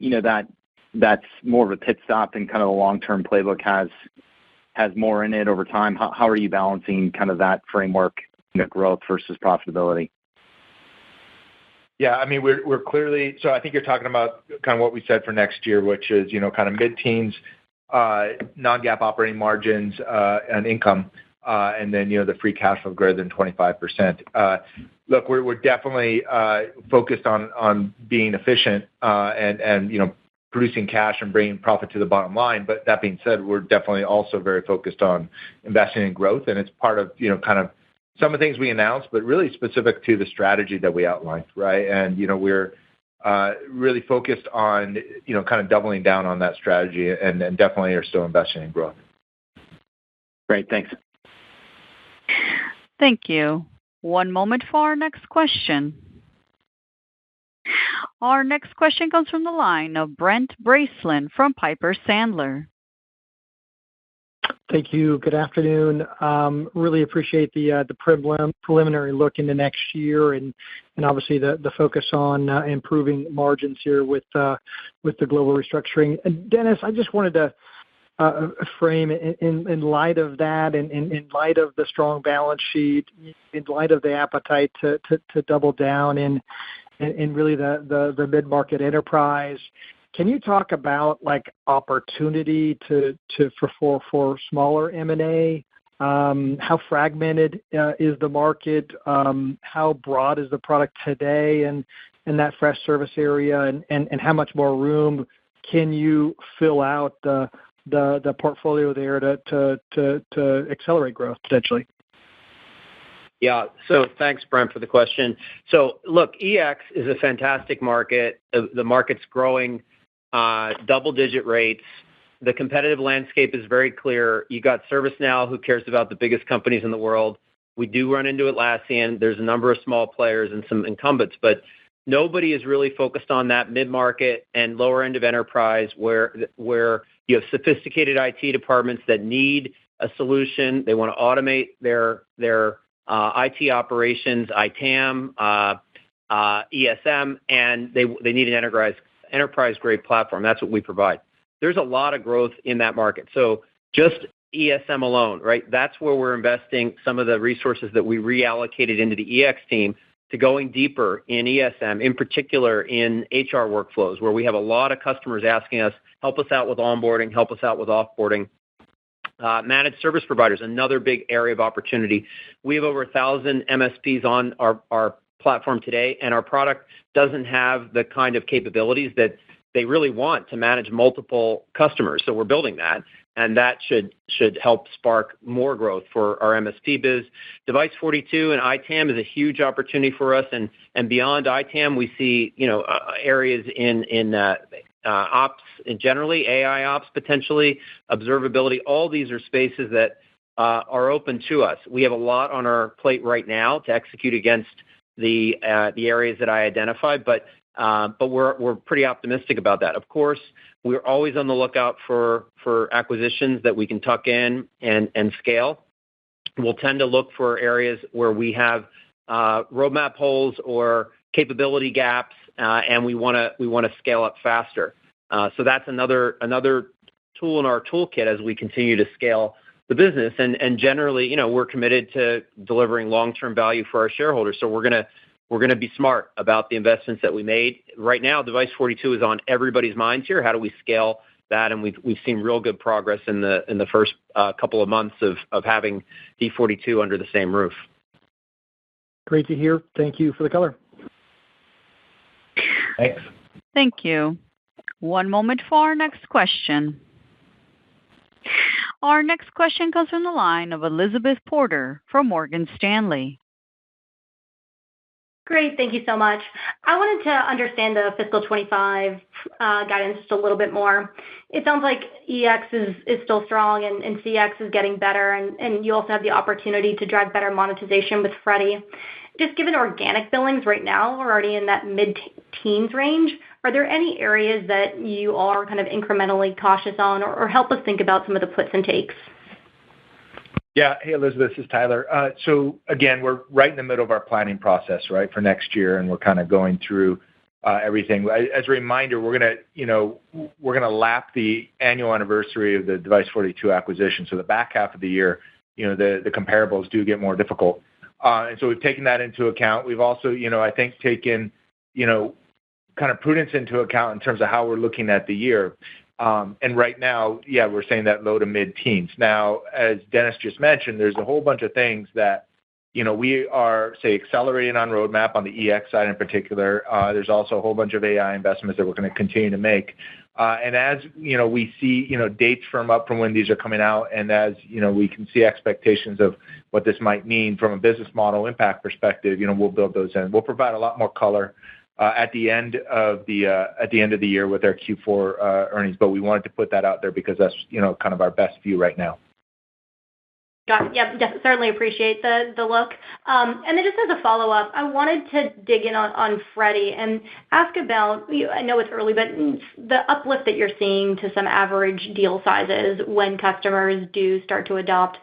[SPEAKER 7] that that's more of a pit stop and kind of the long-term playbook has more in it over time. How are you balancing kind of that framework, growth versus profitability?
[SPEAKER 4] Yeah, I mean, we're clearly, so I think you're talking about kind of what we said for next year, which is, kind of mid-teens non-GAAP operating margins and income, and then, the free cash flow greater than 25%. Look, we're definitely focused on being efficient and producing cash and bringing profit to the bottom line. But that being said, we're definitely also very focused on investing in growth, and it's part of, kind of some of the things we announced, but really specific to the strategy that we outlined, right? And, we're really focused on, kind of doubling down on that strategy and definitely are still investing in growth.
[SPEAKER 7] Great. Thanks.
[SPEAKER 1] Thank you. One moment for our next question. Our next question comes from the line of Brent Bracelin from Piper Sandler.
[SPEAKER 8] Thank you. Good afternoon. Really appreciate the preliminary look into next year and obviously the focus on improving margins here with the global restructuring. And Dennis, I just wanted to frame in light of that and in light of the strong balance sheet, in light of the appetite to double down in really the mid-market enterprise. Can you talk about opportunity for smaller M&A? How fragmented is the market? How broad is the product today and that Freshservice area? And how much more room can you fill out the portfolio there to accelerate growth potentially?
[SPEAKER 3] Yeah. So thanks, Brent, for the question. So look, EX is a fantastic market. The market's growing double-digit rates. The competitive landscape is very clear. You got ServiceNow, who cares about the biggest companies in the world. We do run into Atlassian. There's a number of small players and some incumbents, but nobody is really focused on that mid-market and lower end of enterprise where you have sophisticated IT departments that need a solution. They want to automate their IT operations, ITAM, ESM, and they need an enterprise-grade platform. That's what we provide. There's a lot of growth in that market. So just ESM alone, right? That's where we're investing some of the resources that we reallocated into the EX team to going deeper in ESM, in particular in HR workflows, where we have a lot of customers asking us, help us out with onboarding, help us out with offboarding. Managed service providers, another big area of opportunity. We have over 1,000 MSPs on our platform today, and our product doesn't have the kind of capabilities that they really want to manage multiple customers. So we're building that, and that should help spark more growth for our MSP biz. Device42 and ITAM is a huge opportunity for us, and beyond ITAM, we see areas in ops and generally AI ops potentially, observability. All these are spaces that are open to us. We have a lot on our plate right now to execute against the areas that I identified, but we're pretty optimistic about that. Of course, we're always on the lookout for acquisitions that we can tuck in and scale. We'll tend to look for areas where we have roadmap holes or capability gaps, and we want to scale up faster. So that's another tool in our toolkit as we continue to scale the business. And generally, we're committed to delivering long-term value for our shareholders. So we're gonna be smart about the investments that we made. Right now, Device42 is on everybody's minds here. How do we scale that? And we've seen real good progress in the first couple of months of having D42 under the same roof.
[SPEAKER 8] Great to hear. Thank you for the color.
[SPEAKER 4] Thanks.
[SPEAKER 1] Thank you. One moment for our next question. Our next question comes from the line of Elizabeth Porter from Morgan Stanley.
[SPEAKER 9] Great. Thank you so much. I wanted to understand the fiscal 25 guidance just a little bit more. It sounds like EX is still strong and CX is getting better, and you also have the opportunity to drive better monetization with Freddy. Just given organic billings right now are already in that mid-teens range, are there any areas that you are kind of incrementally cautious on, or help us think about some of the puts and takes?
[SPEAKER 4] Yeah. Hey, Elizabeth, this is Tyler. So again, we're right in the middle of our planning process, right, for next year, and we're kind of going through everything. As a reminder, we're gonna lap the annual anniversary of the Device42 acquisition. So the back half of the year, the comparables do get more difficult. And so we've taken that into account. We've also, I think, taken, kind of prudence into account in terms of how we're looking at the year. And right now, yeah, we're saying that low to mid-teens. Now, as Dennis just mentioned, there's a whole bunch of things that, we are, say, accelerating on roadmap on the EX side in particular. There's also a whole bunch of AI investments that we're going to continue to make. And as, we see, dates firm up from when these are coming out, and as, we can see expectations of what this might mean from a business model impact perspective, we'll build those in. We'll provide a lot more color at the end of the year with our Q4 earnings, but we wanted to put that out there because that's, kind of our best view right now.
[SPEAKER 9] Got it. Yep, certainly appreciate the look. And then just as a follow-up, I wanted to dig in on Freddy and ask about, I know it's early, but the uplift that you're seeing to some average deal sizes when customers do start to adopt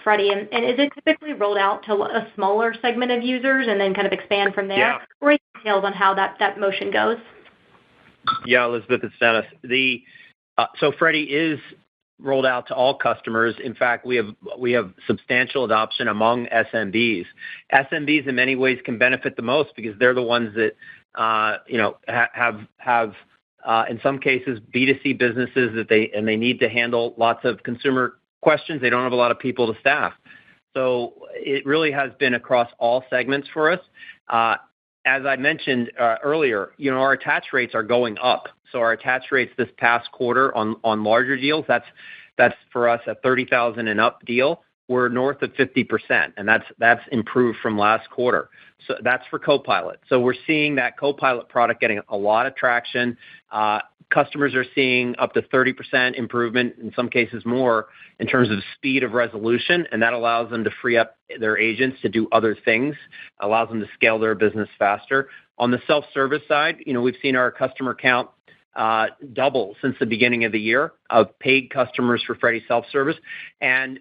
[SPEAKER 9] Freddy. And is it typically rolled out to a smaller segment of users and then kind of expand from there?
[SPEAKER 3] Yeah.
[SPEAKER 9] Or any details on how that motion goes?
[SPEAKER 3] Yeah, Elizabeth, it's Dennis. So Freddy is rolled out to all customers. In fact, we have substantial adoption among SMBs. SMBs in many ways can benefit the most because they're the ones that have in some cases B2C businesses that they need to handle lots of consumer questions. They don't have a lot of people to staff. So it really has been across all segments for us. As I mentioned earlier, our attach rates are going up. So our attach rates this past quarter on larger deals, that's for us a 30,000 and up deal. We're north of 50%, and that's improved from last quarter. So that's for Copilot. So we're seeing that Copilot product getting a lot of traction. Customers are seeing up to 30% improvement, in some cases more, in terms of speed of resolution, and that allows them to free up their agents to do other things, allows them to scale their business faster. On the self-service side, we've seen our customer count double since the beginning of the year of paid customers for Freddy Self-Service. And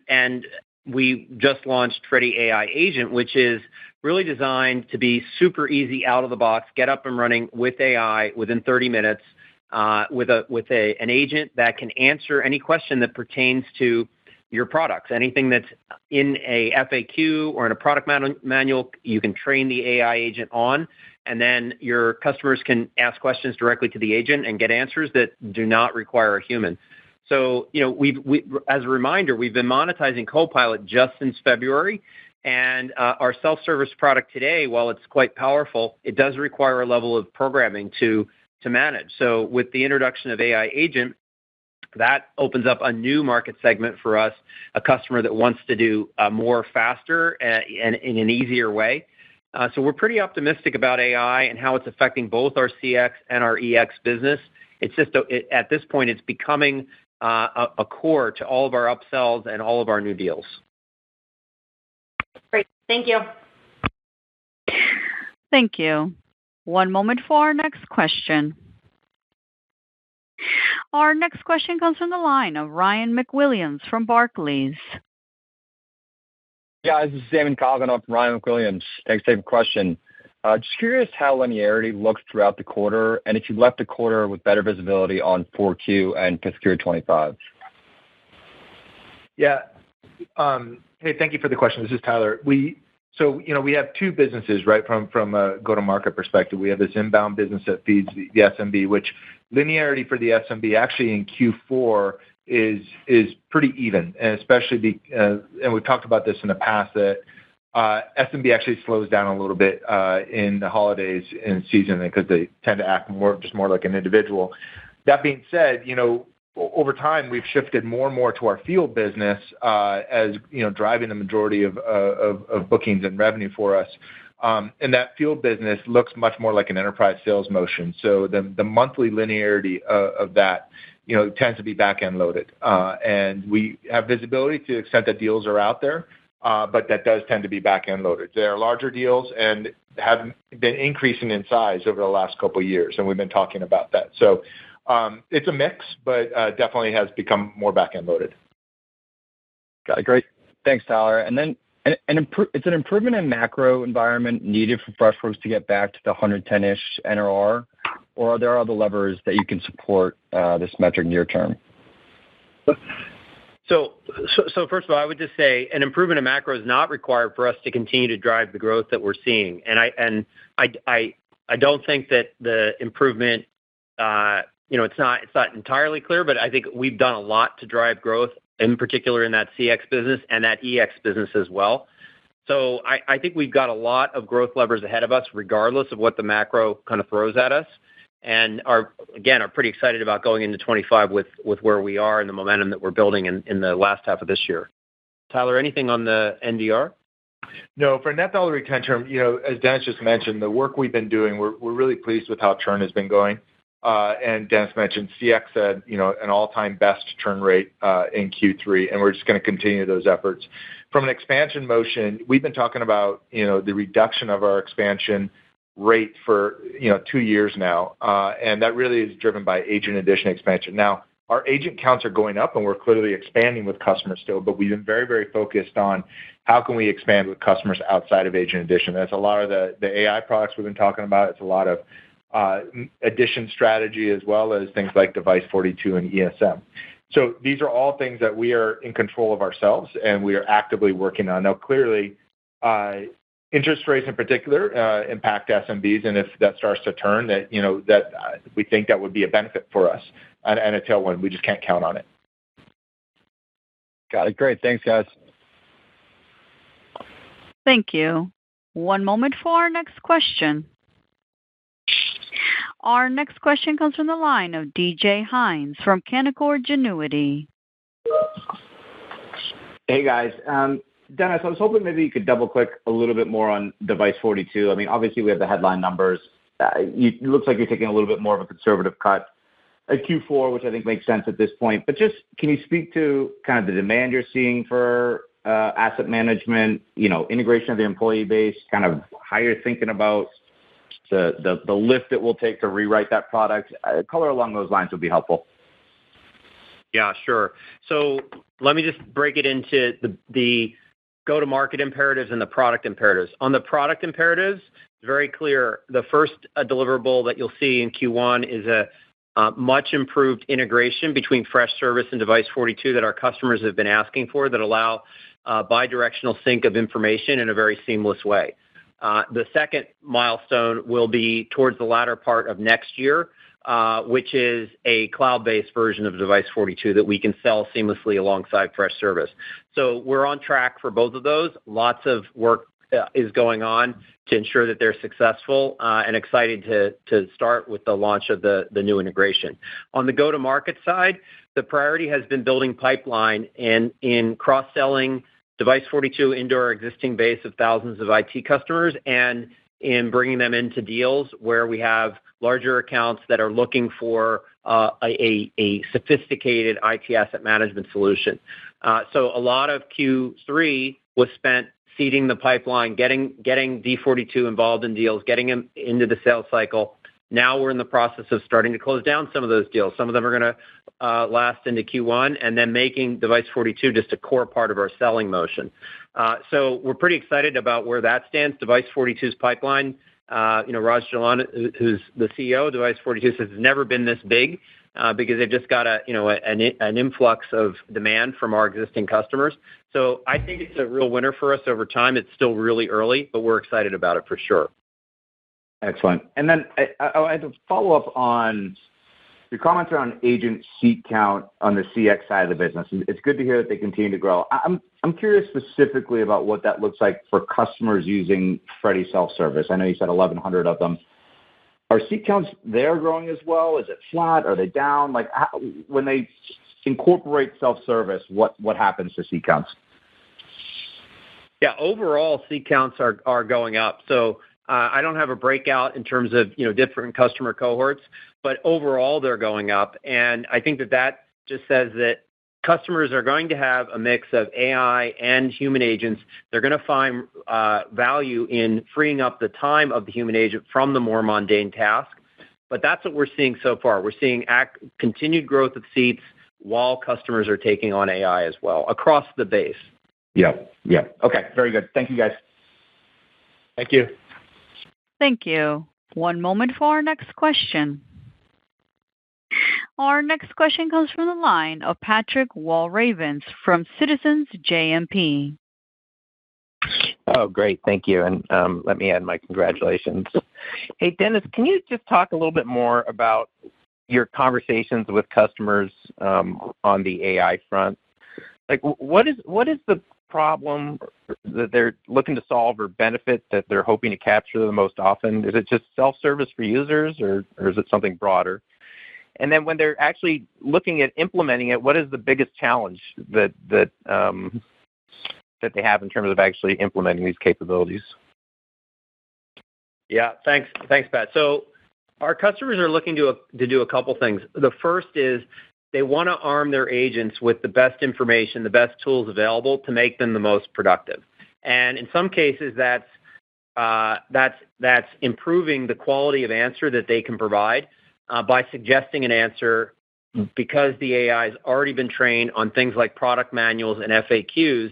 [SPEAKER 3] we just launched Freddy AI Agent, which is really designed to be super easy out of the box, get up and running with AI within 30 minutes, with an agent that can answer any question that pertains to your products. Anything that's in a FAQ or in a product manual, you can train the AI agent on, and then your customers can ask questions directly to the agent and get answers that do not require a human. So, we as a reminder, we've been monetizing Copilot just since February, and our self-service product today, while it's quite powerful, it does require a level of programming to manage. So with the introduction of AI Agent, that opens up a new market segment for us, a customer that wants to do more faster and in an easier way. So we're pretty optimistic about AI and how it's affecting both our CX and our EX business. It's just at this point, it's becoming a core to all of our upsells and all of our new deals.
[SPEAKER 9] Great. Thank you.
[SPEAKER 1] Thank you. One moment for our next question. Our next question comes from the line of Ryan McWilliams from Barclays.
[SPEAKER 10] Yeah, this is Damon Coggin up from Ryan McWilliams. Thanks for taking the question. Just curious how linearity looked throughout the quarter, and if you left the quarter with better visibility on 4Q and fiscal year 25.
[SPEAKER 4] Yeah. Hey, thank you for the question. This is Tyler. So, we have two businesses, right, from a go-to-market perspective. We have this inbound business that feeds the SMB, which linearity for the SMB actually in Q4 is pretty even, and especially and we've talked about this in the past, that SMB actually slows down a little bit in the holidays and season because they tend to act more like an individual. That being said, over time, we've shifted more and more to our field business as driving the majority of bookings and revenue for us. And that field business looks much more like an enterprise sales motion. So the monthly linearity of that tends to be back-end loaded. And we have visibility to the extent that deals are out there, but that does tend to be back-end loaded. They are larger deals and have been increasing in size over the last couple of years, and we've been talking about that. So it's a mix, but definitely has become more back-end loaded.
[SPEAKER 10] Got it. Great. Thanks, Tyler. And then it's an improvement in macro environment needed for Freshworks to get back to the 110-ish NRR, or are there other levers that you can support this metric near term?
[SPEAKER 3] So first of all, I would just say an improvement in macro is not required for us to continue to drive the growth that we're seeing. And I don't think that the improvement, it's not entirely clear, but I think we've done a lot to drive growth, in particular in that CX business and that EX business as well. So I think we've got a lot of growth levers ahead of us, regardless of what the macro kind of throws at us, and are pretty excited about going into 25 with where we are and the momentum that we're building in the last half of this year. Tyler, anything on the NDR?
[SPEAKER 4] No, for net dollar retention, as Dennis just mentioned, the work we've been doing, we're really pleased with how churn has been going. And Dennis mentioned CX had, an all-time best churn rate in Q3, and we're just going to continue those efforts. From an expansion motion, we've been talking about, the reduction of our expansion rate for, 2 years now, and that really is driven by agent addition expansion. Now, our agent counts are going up, and we're clearly expanding with customers still, but we've been very, very focused on how can we expand with customers outside of agent addition. That's a lot of the AI products we've been talking about. It's a lot of addition strategy, as well as things like Device42 and ESM. So these are all things that we are in control of ourselves, and we are actively working on. Now, clearly, interest rates in particular impact SMBs, and if that starts to turn, that we think that would be a benefit for us and a tailwind. We just can't count on it.
[SPEAKER 10] Got it. Great. Thanks, guys.
[SPEAKER 1] Thank you. One moment for our next question. Our next question comes from the line of DJ Hynes from Canaccord Genuity.
[SPEAKER 11] Hey, guys. Dennis, I was hoping maybe you could double-click a little bit more on Device42. I mean, obviously, we have the headline numbers. It looks like you're taking a little bit more of a conservative cut at Q4, which I think makes sense at this point. But just can you speak to kind of the demand you're seeing for asset management, integration of the employee base, kind of how you're thinking about the lift it will take to rewrite that product? Color along those lines would be helpful.
[SPEAKER 3] Yeah, sure. So let me just break it into the go-to-market imperatives and the product imperatives. On the product imperatives, it's very clear. The first deliverable that you'll see in Q1 is a much improved integration between Freshservice and Device42 that our customers have been asking for, that allow bidirectional sync of information in a very seamless way. The second milestone will be towards the latter part of next year, which is a cloud-based version of Device42 that we can sell seamlessly alongside Freshservice. So we're on track for both of those. Lots of work is going on to ensure that they're successful, and excited to start with the launch of the new integration. On the go-to-market side, the priority has been building pipeline and in cross-selling Device42 into our existing base of thousands of IT customers, and in bringing them into deals where we have larger accounts that are looking for a sophisticated IT asset management solution. So a lot of Q3 was spent seeding the pipeline, getting D42 involved in deals, getting them into the sales cycle. Now we're in the process of starting to close down some of those deals. Some of them are going to last into Q1, and then making Device42 just a core part of our selling motion. So we're pretty excited about where that stands. Device42's pipeline, Raj Jalan, who's the CEO of Device42, says it's never been this big, because they've just got an influx of demand from our existing customers. So I think it's a real winner for us over time. It's still really early, but we're excited about it for sure.
[SPEAKER 11] Excellent. And then I had to follow up on your comments around agent seat count on the CX side of the business. It's good to hear that they continue to grow. I'm curious specifically about what that looks like for customers using Freddy Self-Service. I know you said 1,100 of them. Are seat counts there growing as well? Is it flat? Are they down? Like, when they incorporate self-service, what happens to seat counts?
[SPEAKER 3] Yeah, overall, seat counts are going up. So I don't have a breakout in terms of different customer cohorts, but overall they're going up. And I think that just says that customers are going to have a mix of AI and human agents. They're going to find value in freeing up the time of the human agent from the more mundane task. But that's what we're seeing so far. We're seeing continued growth of seats while customers are taking on AI as well across the base.
[SPEAKER 11] Yeah. Okay, very good. Thank you, guys.
[SPEAKER 2] Thank you.
[SPEAKER 1] Thank you. One moment for our next question. Our next question comes from the line of Patrick Walravens from Citizens JMP.
[SPEAKER 12] Oh, great. Thank you. And let me add my congratulations. Hey, Dennis, can you just talk a little bit more about your conversations with customers on the AI front? Like, what is the problem that they're looking to solve or benefit that they're hoping to capture the most often? Is it just self-service for users, or is it something broader? And then when they're actually looking at implementing it, what is the biggest challenge that they have in terms of actually implementing these capabilities?
[SPEAKER 3] Yeah, thanks, Pat. So our customers are looking to do a couple things. The first is they want to arm their agents with the best information, the best tools available to make them the most productive. And in some cases, that's improving the quality of answer that they can provide by suggesting an answer, because the AI has already been trained on things like product manuals and FAQs.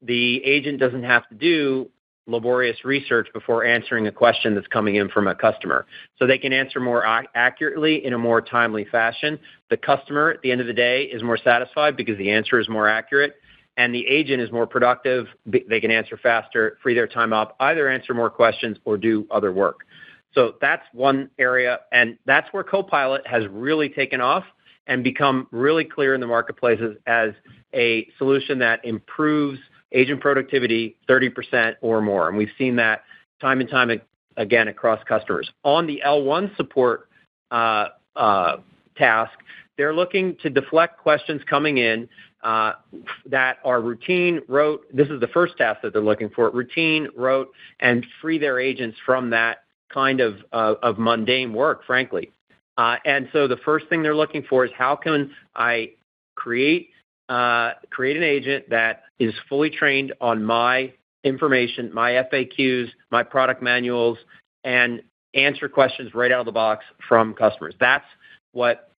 [SPEAKER 3] The agent doesn't have to do laborious research before answering a question that's coming in from a customer. So they can answer more accurately in a more timely fashion. The customer, at the end of the day, is more satisfied because the answer is more accurate, and the agent is more productive. They can answer faster, free their time up, either answer more questions or do other work. So that's one area, and that's where Copilot has really taken off and become really clear in the marketplaces as a solution that improves agent productivity 30% or more. And we've seen that time and time again across customers. On the L1 support task, they're looking to deflect questions coming in that are routine, rote. This is the first task that they're looking for, routine, rote, and free their agents from that kind of mundane work, frankly. And so the first thing they're looking for is, how can I create an agent that is fully trained on my information, my FAQs, my product manuals, and answer questions right out of the box from customers. That's what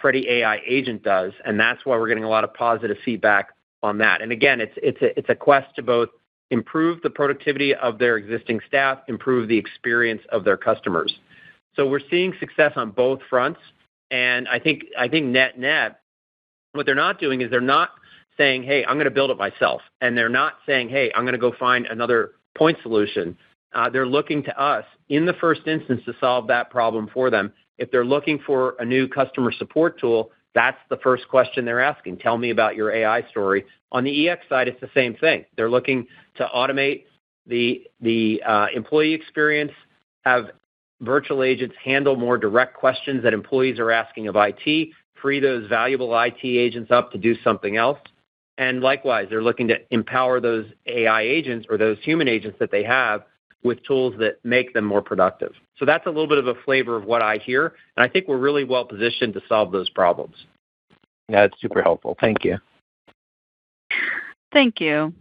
[SPEAKER 3] Freddy AI Agent does, and that's why we're getting a lot of positive feedback on that. And again, it's a quest to both improve the productivity of their existing staff, improve the experience of their customers. So we're seeing success on both fronts, and I think net, what they're not doing is they're not saying, hey, I'm going to build it myself. And they're not saying, hey, I'm going to go find another point solution. They're looking to us in the first instance to solve that problem for them. If they're looking for a new customer support tool, that's the first question they're asking. Tell me about your AI story. On the EX side, it's the same thing. They're looking to automate the employee experience, have virtual agents handle more direct questions that employees are asking of IT, free those valuable IT agents up to do something else. And likewise, they're looking to empower those AI agents or those human agents that they have with tools that make them more productive. So that's a little bit of a flavor of what I hear, and I think we're really well positioned to solve those problems.
[SPEAKER 12] Yeah, that's super helpful. Thank you.
[SPEAKER 1] Thank you.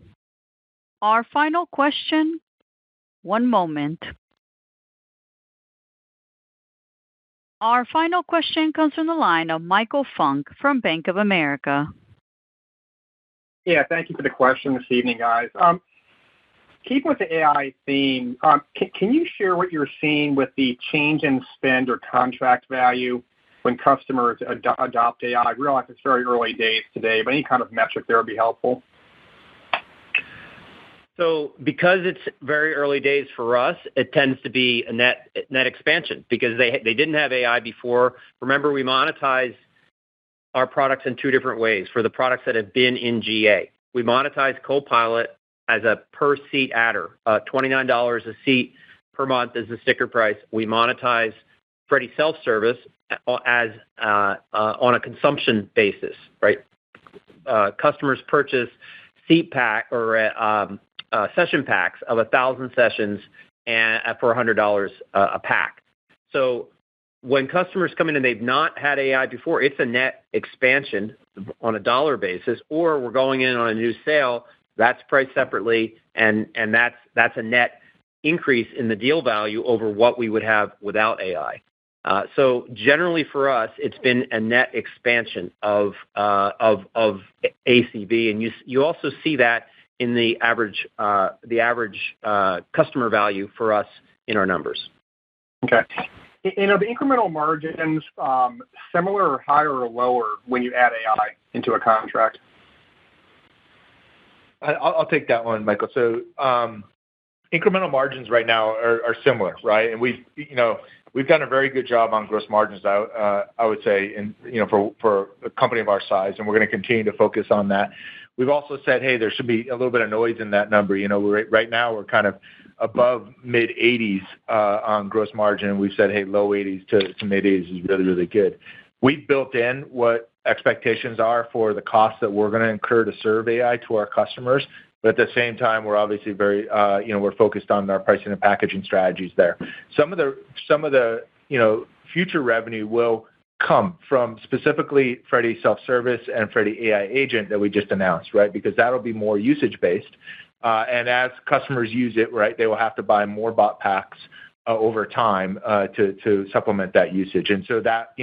[SPEAKER 1] Our final question, one moment. Our final question comes from the line of Michael Funk from Bank of America.
[SPEAKER 13] Yeah, thank you for the question this evening, guys. Keep with the AI theme. Can you share what you're seeing with the change in spend or contract value when customers adopt AI? I realize it's very early days today, but any kind of metric there would be helpful.
[SPEAKER 3] So because it's very early days for us, it tends to be a net expansion because they didn't have AI before. Remember, we monetize our products in two different ways for the products that have been in GA. We monetize Copilot as a per-seat adder, $29 a seat per month is the sticker price. We monetize Freddy Self-Service as on a consumption basis, right? Customers purchase seat pack or session packs of 1,000 sessions and for $100 a pack. So when customers come in and they've not had AI before, it's a net expansion on a dollar basis, or we're going in on a new sale that's priced separately, and that's a net increase in the deal value over what we would have without AI. So generally for us, it's been a net expansion of ACV, and you also see that in the average customer value for us in our numbers.
[SPEAKER 13] Okay. The incremental margins similar or higher or lower when you add AI into a contract?
[SPEAKER 4] I'll take that one, Michael. So incremental margins right now are similar, right? And we've done a very good job on gross margins, I would say, for a company of our size, and we're going to continue to focus on that. We've also said, hey, there should be a little bit of noise in that number. Right now we're kind of above mid-80s on gross margin, and we've said, hey, low 80s to mid-80s is really, really good. We've built in what expectations are for the costs that we're going to incur to serve AI to our customers, but at the same time, we're obviously very, we're focused on our pricing and packaging strategies there. Some of the future revenue will come from specifically Freddy Self-Service and Freddy AI Agent that we just announced, right? Because that'll be more usage-based. And as customers use it, right, they will have to buy more bot packs over time to supplement that usage. And so that,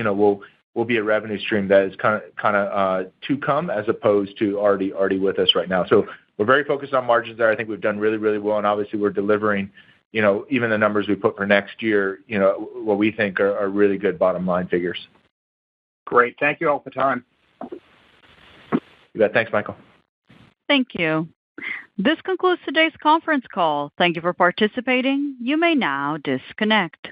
[SPEAKER 4] will be a revenue stream that is kind of to come as opposed to already with us right now. So we're very focused on margins there. I think we've done really, really well, and obviously we're delivering, even the numbers we put for next year, what we think are really good bottom line figures.
[SPEAKER 13] Great. Thank you all for the time.
[SPEAKER 4] You bet. Thanks, Michael.
[SPEAKER 1] Thank you. This concludes today's conference call. Thank you for participating. You may now disconnect.